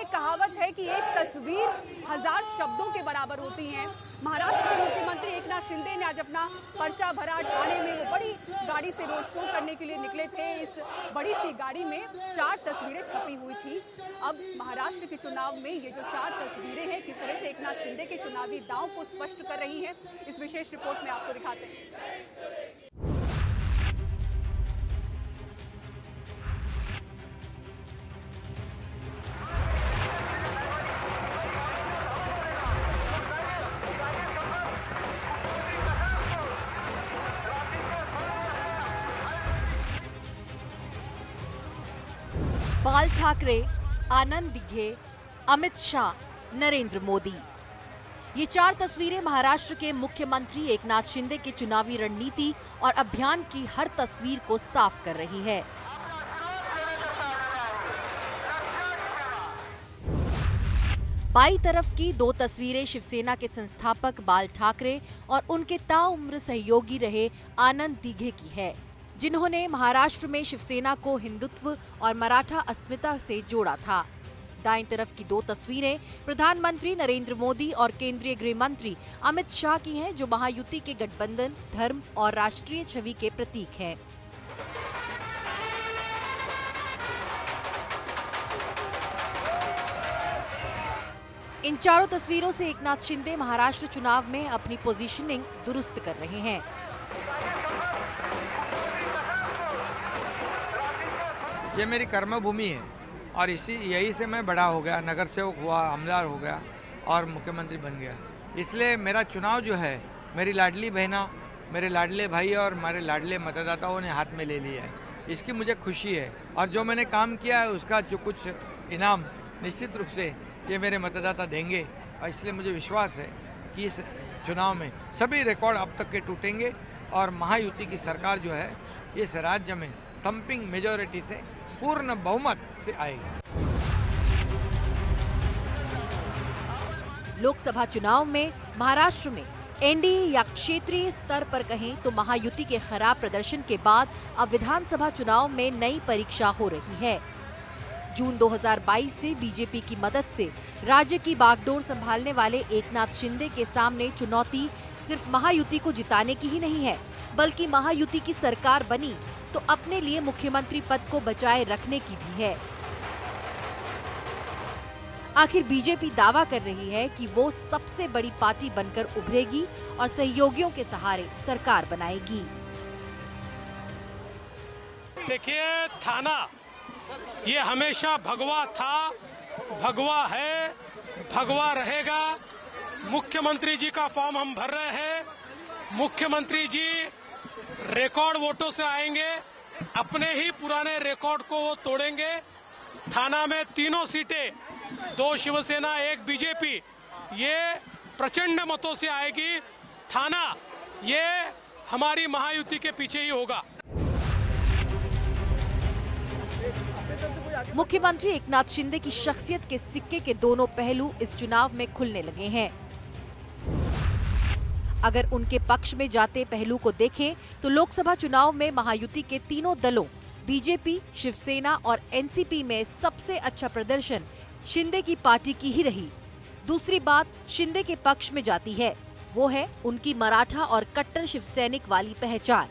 कहावत है कि एक तस्वीर 1000 शब्दों के बराबर होती है। महाराष्ट्र के मुख्यमंत्री एकनाथ शिंदे ने आज अपना पर्चा भरा। ठाणे में वो बड़ी गाड़ी से रोड शो करने के लिए निकले थे। इस बड़ी सी गाड़ी में 4 तस्वीरें छपी हुई थी। अब महाराष्ट्र के चुनाव में ये जो 4 तस्वीरें हैं किस तरह से एकनाथ शिंदे के चुनावी दांव को स्पष्ट कर रही हैं, इस विशेष रिपोर्ट में आपको दिखाते हैं। बाल ठाकरे, आनंद दिघे, अमित शाह, नरेंद्र मोदी, ये 4 तस्वीरें महाराष्ट्र के मुख्यमंत्री एकनाथ शिंदे की चुनावी रणनीति और अभियान की हर तस्वीर को साफ कर रही है। बाईं तरफ की 2 तस्वीरें शिवसेना के संस्थापक बाल ठाकरे और उनके ताउम्र सहयोगी रहे आनंद दिघे की है, जिन्होंने महाराष्ट्र में शिवसेना को हिंदुत्व और मराठा अस्मिता से जोड़ा था। दाईं तरफ की 2 तस्वीरें प्रधानमंत्री नरेंद्र मोदी और केंद्रीय गृह मंत्री अमित शाह की हैं, जो महायुति के गठबंधन, धर्म और राष्ट्रीय छवि के प्रतीक हैं। इन चारों तस्वीरों से एकनाथ शिंदे महाराष्ट्र चुनाव में अपनी पोजीशनिंग दुरुस्त कर रहे हैं। ये मेरी कर्मभूमि है और यही से मैं बड़ा हो गया, नगर सेवक हुआ, आमदार हो गया और मुख्यमंत्री बन गया। इसलिए मेरा चुनाव जो है मेरी लाडली बहना, मेरे लाडले भाई और हमारे लाडले मतदाताओं ने हाथ में ले लिया है। इसकी मुझे खुशी है और जो मैंने काम किया है उसका जो कुछ इनाम निश्चित रूप से ये मेरे मतदाता देंगे और इसलिए मुझे विश्वास है कि इस चुनाव में सभी रिकॉर्ड अब तक के टूटेंगे और महायुति की सरकार जो है इस राज्य में थम्पिंग मेजॉरिटी से पूर्ण बहुमत से आएगी। लोकसभा चुनाव में महाराष्ट्र में एनडीए या क्षेत्रीय स्तर पर कहें तो महायुति के खराब प्रदर्शन के बाद अब विधानसभा चुनाव में नई परीक्षा हो रही है। जून 2022 से बीजेपी की मदद से राज्य की बागडोर संभालने वाले एकनाथ शिंदे के सामने चुनौती सिर्फ महायुति को जिताने की ही नहीं है, बल्कि महायुति की सरकार बनी तो अपने लिए मुख्यमंत्री पद को बचाए रखने की भी है। आखिर बीजेपी दावा कर रही है कि वो सबसे बड़ी पार्टी बनकर उभरेगी और सहयोगियों के सहारे सरकार बनाएगी। देखिए, थाना ये हमेशा भगवा था, भगवा है, भगवा रहेगा। मुख्यमंत्री जी का फॉर्म हम भर रहे हैं। मुख्यमंत्री जी रिकॉर्ड वोटों से आएंगे, अपने ही पुराने रिकॉर्ड को वो तोड़ेंगे। थाना में 3 सीटें, 2 शिवसेना 1 बीजेपी, ये प्रचंड मतों से आएगी। थाना ये हमारी महायुति के पीछे ही होगा। मुख्यमंत्री एकनाथ शिंदे की शख्सियत के सिक्के के दोनों पहलू इस चुनाव में खुलने लगे हैं। अगर उनके पक्ष में जाते पहलू को देखें तो लोकसभा चुनाव में महायुति के तीनों दलों बीजेपी, शिवसेना और एनसीपी में सबसे अच्छा प्रदर्शन शिंदे की पार्टी की ही रही। दूसरी बात शिंदे के पक्ष में जाती है, वो है उनकी मराठा और कट्टर शिवसैनिक वाली पहचान।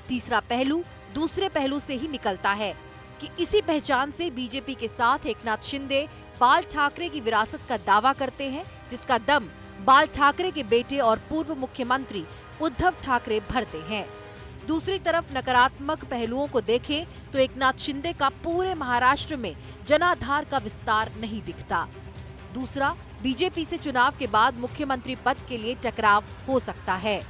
तीसरा पहलू दूसरे पहलू से ही निकलता है कि इसी पहचान से बीजेपी के साथ एकनाथ शिंदे बाल ठाकरे की विरासत का दावा करते हैं, जिसका दम बाल ठाकरे के बेटे और पूर्व मुख्यमंत्री उद्धव ठाकरे भरते हैं। दूसरी तरफ नकारात्मक पहलुओं को देखें तो एकनाथ शिंदे का पूरे महाराष्ट्र में जनाधार का विस्तार नहीं दिखता। दूसरा, बीजेपी से चुनाव के बाद मुख्यमंत्री पद के लिए टकराव हो सकता है।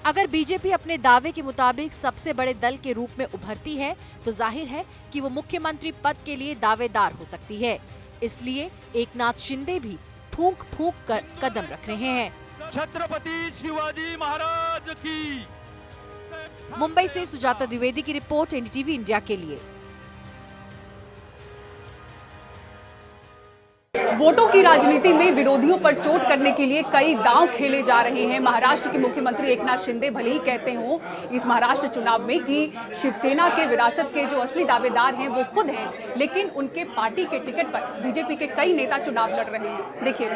अगर बीजेपी अपने दावे के मुताबिक सबसे बड़े दल के रूप में उभरती है तो जाहिर है कि वो मुख्यमंत्री पद के लिए दावेदार हो सकती है। इसलिए एकनाथ शिंदे भी फूंक फूंक कर कदम रख रहे हैं। छत्रपति शिवाजी महाराज की। मुंबई से सुजाता द्विवेदी की रिपोर्ट, एनडीटीवी इंडिया के लिए। वोटों की राजनीति में विरोधियों पर चोट करने के लिए कई दांव खेले जा रहे हैं। महाराष्ट्र के मुख्यमंत्री एकनाथ शिंदे भले ही कहते हो इस महाराष्ट्र चुनाव में कि शिवसेना के विरासत के जो असली दावेदार हैं वो खुद हैं, लेकिन उनके पार्टी के टिकट पर बीजेपी के कई नेता चुनाव लड़ रहे हैं। देखिए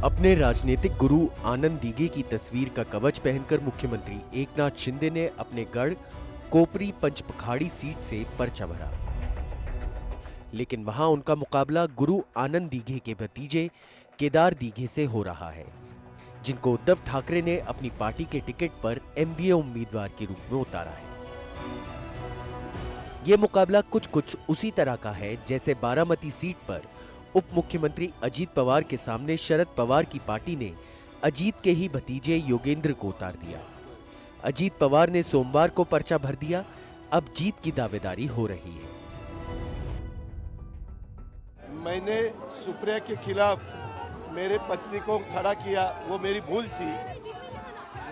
अपने राजनीतिक गुरु आनंद दीघे की तस्वीर का कवच पहनकर मुख्यमंत्री एकनाथ शिंदे ने अपने गढ़ कोपरी पंचपखाड़ी सीट से पर्चा भरा, लेकिन वहां उनका मुकाबला गुरु आनंद दीघे के भतीजे केदार दीघे से हो रहा है, जिनको उद्धव ठाकरे ने अपनी पार्टी के टिकट पर एमवीए उम्मीदवार के रूप में उतारा है। ये मुकाबला कुछ उसी तरह का है जैसे बारामती सीट पर उप मुख्यमंत्री अजीत पवार के सामने शरद पवार की पार्टी ने अजीत के ही भतीजे योगेंद्र को उतार दिया। अजीत पवार ने सोमवार को पर्चा भर दिया, अब जीत की दावेदारी हो रही है। मैंने सुप्रिया के खिलाफ मेरे पत्नी को खड़ा किया, वो मेरी भूल थी।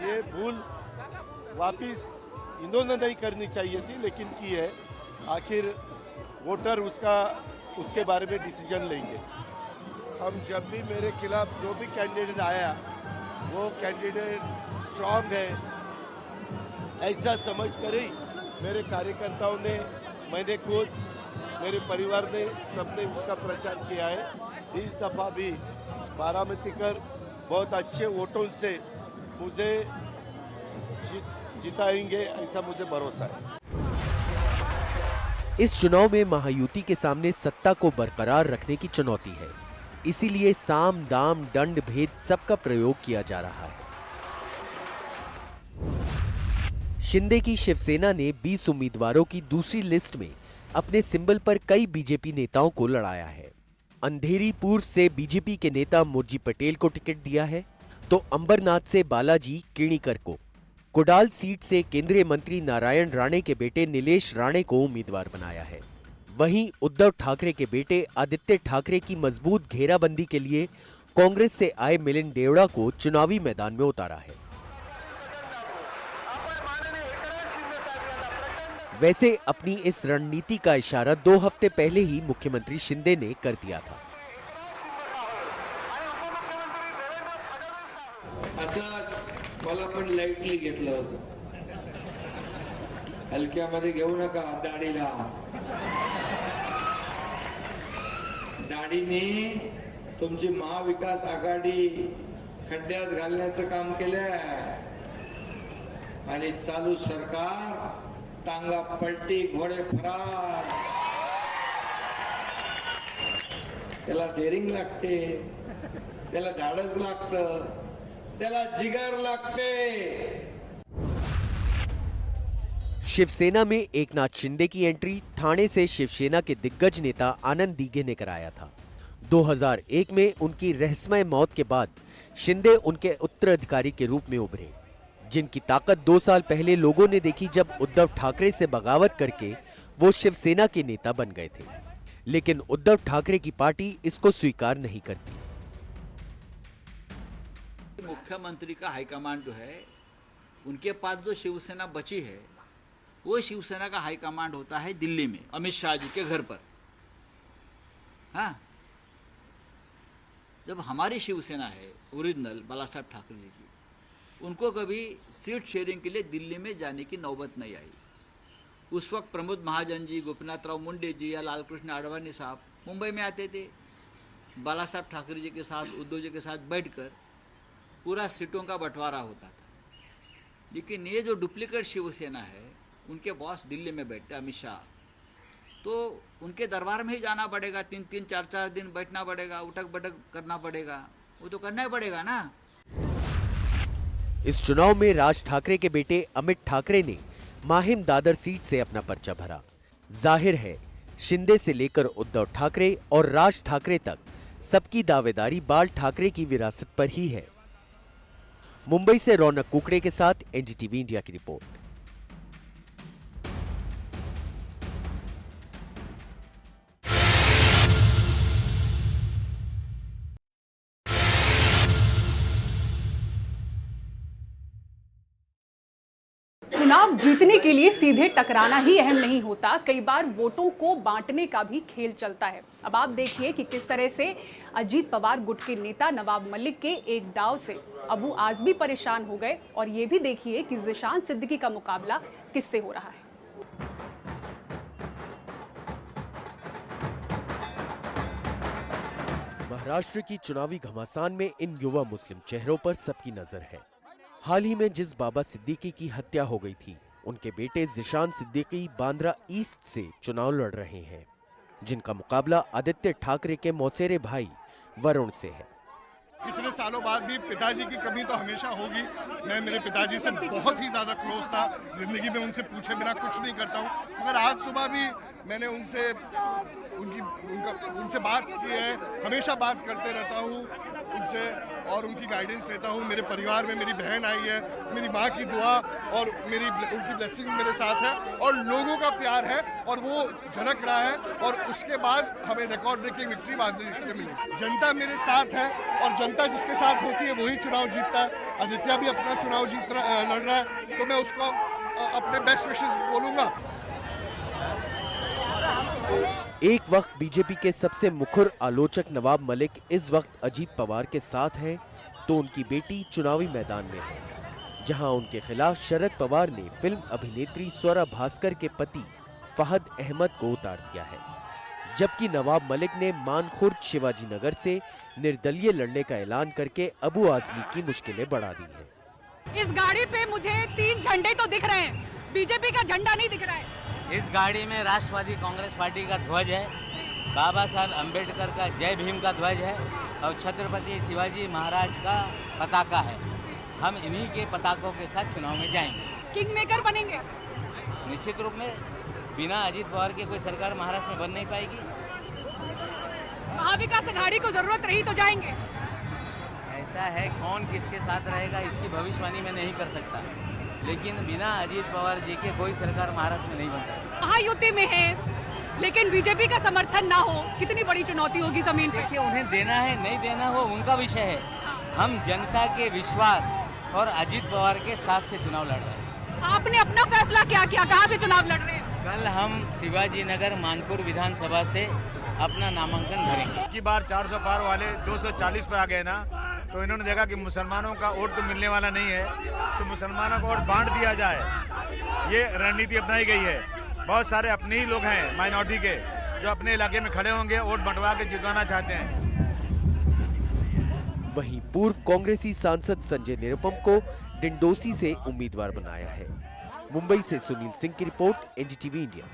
ये भूल वापिस इन्होंने नहीं करनी चाहिए थी, लेकिन की है। आखिर वोटर उसके बारे में डिसीजन लेंगे। हम जब भी मेरे खिलाफ जो भी कैंडिडेट आया वो कैंडिडेट स्ट्रांग है ऐसा समझ कर ही मेरे कार्यकर्ताओं ने, मैंने खुद, मेरे परिवार ने, सबने उसका प्रचार किया है। इस दफा भी बारामती कर बहुत अच्छे वोटों से मुझे जिताएंगे ऐसा मुझे भरोसा है। इस चुनाव में महायुति के सामने सत्ता को बरकरार रखने की चुनौती है, इसीलिए साम दाम दंड भेद सबका प्रयोग किया जा रहा है। शिंदे की शिवसेना ने 20 उम्मीदवारों की दूसरी लिस्ट में अपने सिंबल पर कई बीजेपी नेताओं को लड़ाया है। अंधेरी पूर्व से बीजेपी के नेता मुर्जी पटेल को टिकट दिया है, तो अंबरनाथ से बालाजी किणीकर को, कोडाल सीट से केंद्रीय मंत्री नारायण राणे के बेटे नीलेश राणे को उम्मीदवार बनाया है। वहीं उद्धव ठाकरे के बेटे आदित्य ठाकरे की मजबूत घेराबंदी के लिए कांग्रेस से आए मिलिंद देवड़ा को चुनावी मैदान में उतारा है। वैसे अपनी इस रणनीति का इशारा 2 हफ्ते पहले ही मुख्यमंत्री शिंदे ने कर दिया था। मला पण लाईटली घेतलं होतं, हलक्यामध्ये घेऊ नका दाढीला। दाढीने तुमची महाविकास आघाडी खड्ड्यात घालण्याचं काम केलंय आणि चालू सरकार टांगा पलटी घोडे फरार। त्याला डेअरिंग लागते, त्याला धाडस लागतं, त्याला जिगर लागते। शिवसेना में एकनाथ शिंदे की एंट्री ठाणे से शिवसेना के दिग्गज नेता आनंद दीघे ने कराया था। 2001 में उनकी रहस्यमय मौत के बाद शिंदे उनके उत्तराधिकारी के रूप में उभरे, जिनकी ताकत 2 साल पहले लोगों ने देखी जब उद्धव ठाकरे से बगावत करके वो शिवसेना के नेता बन गए थे। लेकिन उद्धव ठाकरे की पार्टी इसको स्वीकार नहीं करती। मुख्यमंत्री का हाईकमांड जो है, उनके पास जो शिवसेना बची है वो शिवसेना का हाईकमांड होता है दिल्ली में अमित शाह जी के घर पर। हाँ, जब हमारी शिवसेना है ओरिजिनल बाला साहब ठाकरे जी की, उनको कभी सीट शेयरिंग के लिए दिल्ली में जाने की नौबत नहीं आई। उस वक्त प्रमोद महाजन जी, गोपीनाथ राव मुंडे जी या लालकृष्ण आडवाणी साहब मुंबई में आते थे, बाला साहब ठाकरे जी के साथ, उद्धव जी के साथ बैठकर पूरा सीटों का बंटवारा होता था। लेकिन ये जो डुप्लीकेट शिवसेना है, उनके बॉस दिल्ली में बैठते अमित शाह, तो उनके दरबार में ही जाना पड़ेगा, 3-3, 4-4 दिन बैठना पड़ेगा, उठक बैठक करना पड़ेगा, वो तो करना ही पड़ेगा ना। इस चुनाव में राज ठाकरे के बेटे अमित ठाकरे ने माहिम दादर सीट से अपना पर्चा भरा। जाहिर है शिंदे से लेकर उद्धव ठाकरे और राज ठाकरे तक सबकी दावेदारी बाल ठाकरे की विरासत पर ही है। मुंबई से रौनक कुकड़े के साथ एनडीटीवी इंडिया की रिपोर्ट। चुनाव जीतने के लिए सीधे टकराना ही अहम नहीं होता, कई बार वोटों को बांटने का भी खेल चलता है। अब आप देखिए कि किस तरह से अजीत पवार गुट के नेता नवाब मलिक के एक दाव से अबू आजमी परेशान हो गए, और ये भी देखिए कि ज़िशान सिद्दीकी का मुकाबला किससे हो रहा है। महाराष्ट्र की चुनावी घमासान में इन युवा मुस्लिम चेहरों पर सबकी नजर है। हाल ही में जिस बाबा सिद्दीकी की हत्या हो गई थी, उनके बेटे ज़िशान सिद्दीकी बांद्रा ईस्ट से चुनाव लड़ रहे हैं, जिनका मुकाबला आदित्य ठाकरे के मौसेरे भाई वरुण से है। इतने सालों बाद भी पिताजी की कमी तो हमेशा होगी। मैं मेरे पिताजी से बहुत ही ज़्यादा क्लोज था, जिंदगी में उनसे पूछे बिना कुछ नहीं करता हूँ, मगर आज सुबह भी मैंने उनसे बात की है, हमेशा बात करते रहता हूँ उनसे और उनकी गाइडेंस लेता हूँ। मेरे परिवार में मेरी बहन आई है, मेरी माँ की दुआ और उनकी ब्लेसिंग मेरे साथ है और लोगों का प्यार है और वो झलक रहा है, और उसके बाद हमें रिकॉर्ड ब्रेकिंग विक्ट्री बांद्रा से मिली। जनता मेरे साथ है और जनता जिसके साथ होती है वही चुनाव जीतता है। आदित्य भी अपना चुनाव लड़ रहा है, तो मैं उसको अपने बेस्ट विशेस बोलूंगा। एक वक्त बीजेपी के सबसे मुखर आलोचक नवाब मलिक इस वक्त अजीत पवार के साथ हैं, तो उनकी बेटी चुनावी मैदान में है, जहां उनके खिलाफ शरद पवार ने फिल्म अभिनेत्री स्वरा भास्कर के पति फहद अहमद को उतार दिया है, जबकि नवाब मलिक ने मानखुर्द शिवाजी नगर से निर्दलीय लड़ने का ऐलान करके अबू आजमी की मुश्किलें बढ़ा दी हैं। इस गाड़ी पे मुझे 3 झंडे तो दिख रहे हैं, बीजेपी का झंडा नहीं दिख रहा है। इस गाड़ी में राष्ट्रवादी कांग्रेस पार्टी का ध्वज है, बाबा साहब अंबेडकर का जय भीम का ध्वज है और छत्रपति शिवाजी महाराज का पताका है। हम इन्हीं के पताकों के साथ चुनाव में जाएंगे। किंग मेकर बनेंगे निश्चित रूप में। बिना अजीत पवार की कोई सरकार महाराष्ट्र में बन नहीं पाएगी। महाविकास अघाड़ी को जरूरत रही तो जाएंगे। ऐसा है, कौन किसके साथ रहेगा इसकी भविष्यवाणी में नहीं कर सकता, लेकिन बिना अजीत पवार जी के कोई सरकार महाराष्ट्र में नहीं बन सकती। महायुति में है, लेकिन बीजेपी का समर्थन ना हो, कितनी बड़ी चुनौती होगी जमीन पे। देखिए, उन्हें देना है नहीं देना हो उनका विषय है। हम जनता के विश्वास और अजीत पवार के साथ से चुनाव लड़ रहे हैं। आपने अपना फैसला क्या किया, कहाँ से चुनाव लड़ रहे हैं? कल हम शिवाजी नगर मानपुर विधानसभा से अपना नामांकन भरेंगे। की बार 400 पार वाले 240 पर आ गए ना, तो इन्होंने देखा कि मुसलमानों का वोट तो मिलने वाला नहीं है, तो मुसलमानों को वोट बांट दिया जाए। ये रणनीति अपनाई गई है। बहुत सारे अपने ही लोग हैं माइनॉरिटी के, जो अपने इलाके में खड़े होंगे, वोट बंटवा के जितवाना चाहते हैं। वहीं पूर्व कांग्रेसी सांसद संजय निरुपम को डिंडोसी से उम्मीदवार बनाया है। मुंबई से सुनील सिंह की रिपोर्ट, एनडीटीवी इंडिया।